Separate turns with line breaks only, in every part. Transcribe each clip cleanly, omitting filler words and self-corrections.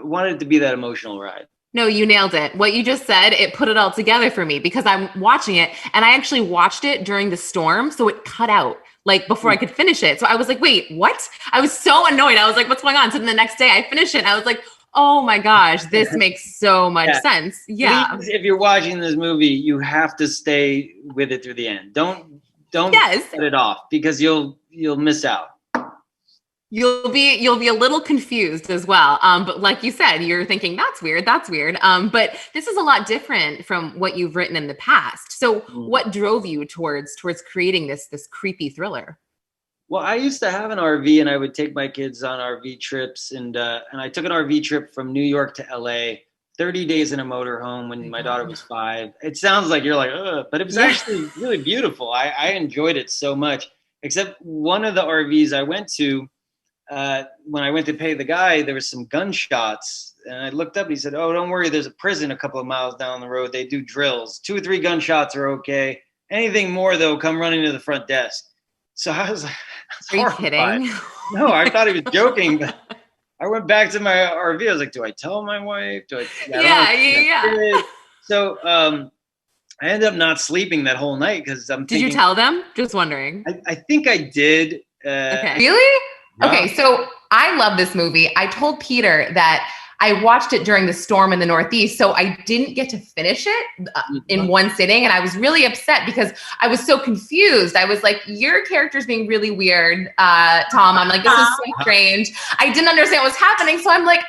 wanted it to be that emotional ride.
No, you nailed it. What you just said, it put it all together for me because I'm watching it and I actually watched it during the storm. So it cut out like before I could finish it. So I was like, wait, what? I was so annoyed. I was like, what's going on? So then the next day I finished it and I was like, oh my gosh, this makes so much sense. Yeah.
Please, if you're watching this movie, you have to stay with it through the end. Don't cut it off because you'll miss out.
You'll be a little confused as well. But like you said, you're thinking that's weird. But this is a lot different from what you've written in the past. So what drove you towards creating this creepy thriller?
Well, I used to have an RV and I would take my kids on RV trips and I took an RV trip from New York to LA, 30 days in a motorhome when my daughter was 5. It sounds like you're like, ugh, but it was actually really beautiful. I enjoyed it so much, except one of the RVs I went to, when I went to pay the guy, there was some gunshots and I looked up and he said, oh, don't worry. There's a prison a couple of miles down the road. They do drills. 2 or 3 gunshots are okay. Anything more though, come running to the front desk. So I was like,
are you kidding?
No, I thought he was joking, but I went back to my RV. I was like, do I tell my wife? Yeah. So, I ended up not sleeping that whole night because Did
you tell them? Just wondering.
I think I did.
Okay. Really? Yeah. Okay, so I love this movie. I told Peter that I watched it during the storm in the Northeast, so I didn't get to finish it in one sitting, and I was really upset because I was so confused. I was like, your character's being really weird, Tom. I'm like, this is so strange. I didn't understand what was happening, so I'm like,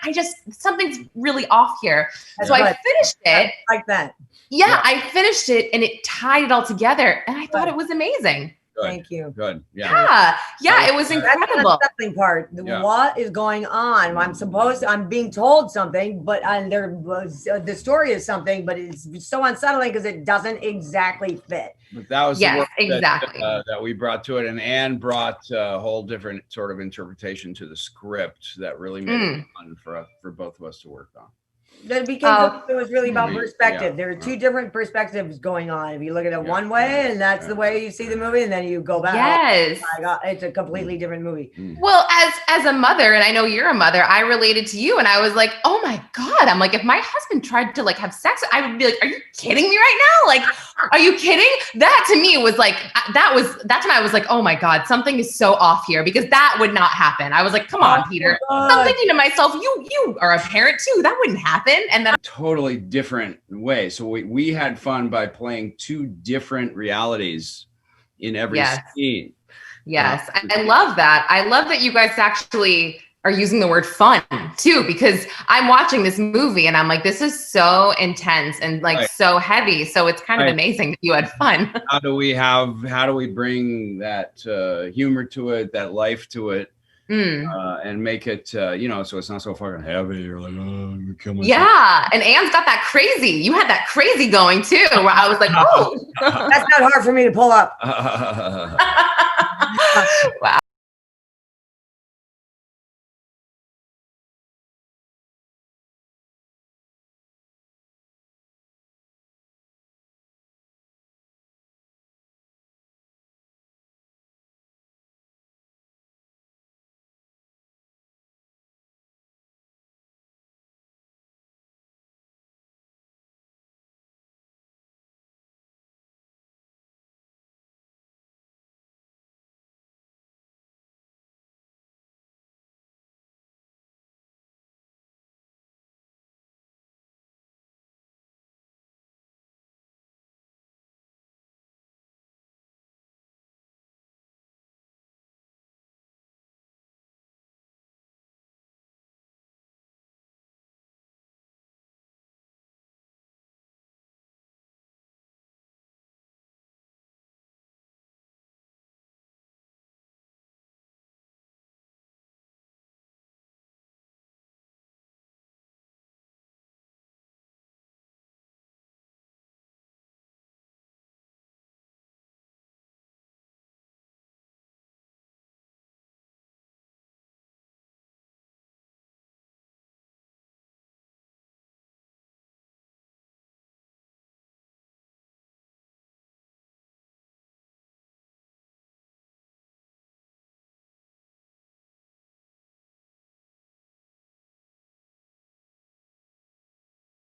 something's really off here. So I finished it.
Like that.
Yeah, I finished it, and it tied it all to,gether, and I thought it was amazing.
Good.
Thank you.
Good. Yeah.
Yeah, it was incredible.
That's the part. What is going on? I'm being told something, but the story is something, but it's so unsettling because it doesn't exactly fit.
But that was the work that we brought to it, and Anne brought a whole different sort of interpretation to the script that really made it fun for both of us to work on.
Because it was really about perspective. There are 2 different perspectives going on. If you look at it one way, and that's the way you see the movie, and then you go back.
Yes,
oh my God, it's a completely different movie.
Well, as a mother, and I know you're a mother, I related to you, and I was like, oh my God. I'm like, if my husband tried to like have sex, I would be like, are you kidding me right now? Like, are you kidding? That to me was like, that's when I was like, oh my God, something is so off here because that would not happen. I was like, come on, Peter. I'm thinking to myself, you are a parent too. That wouldn't happen. And then
totally different way. So we had fun by playing 2 different realities in every scene.
Yes. I love that. I love that you guys actually are using the word fun too, because I'm watching this movie and I'm like, this is so intense and like so heavy. So it's kind of amazing that you had fun.
How do we bring that humor to it, that life to it? And make it, so it's not so fucking heavy. You're like, oh, you're killing me.
Yeah. And Anne's got that crazy. You had that crazy going too, where I was like, oh,
that's not hard for me to pull up.
Wow.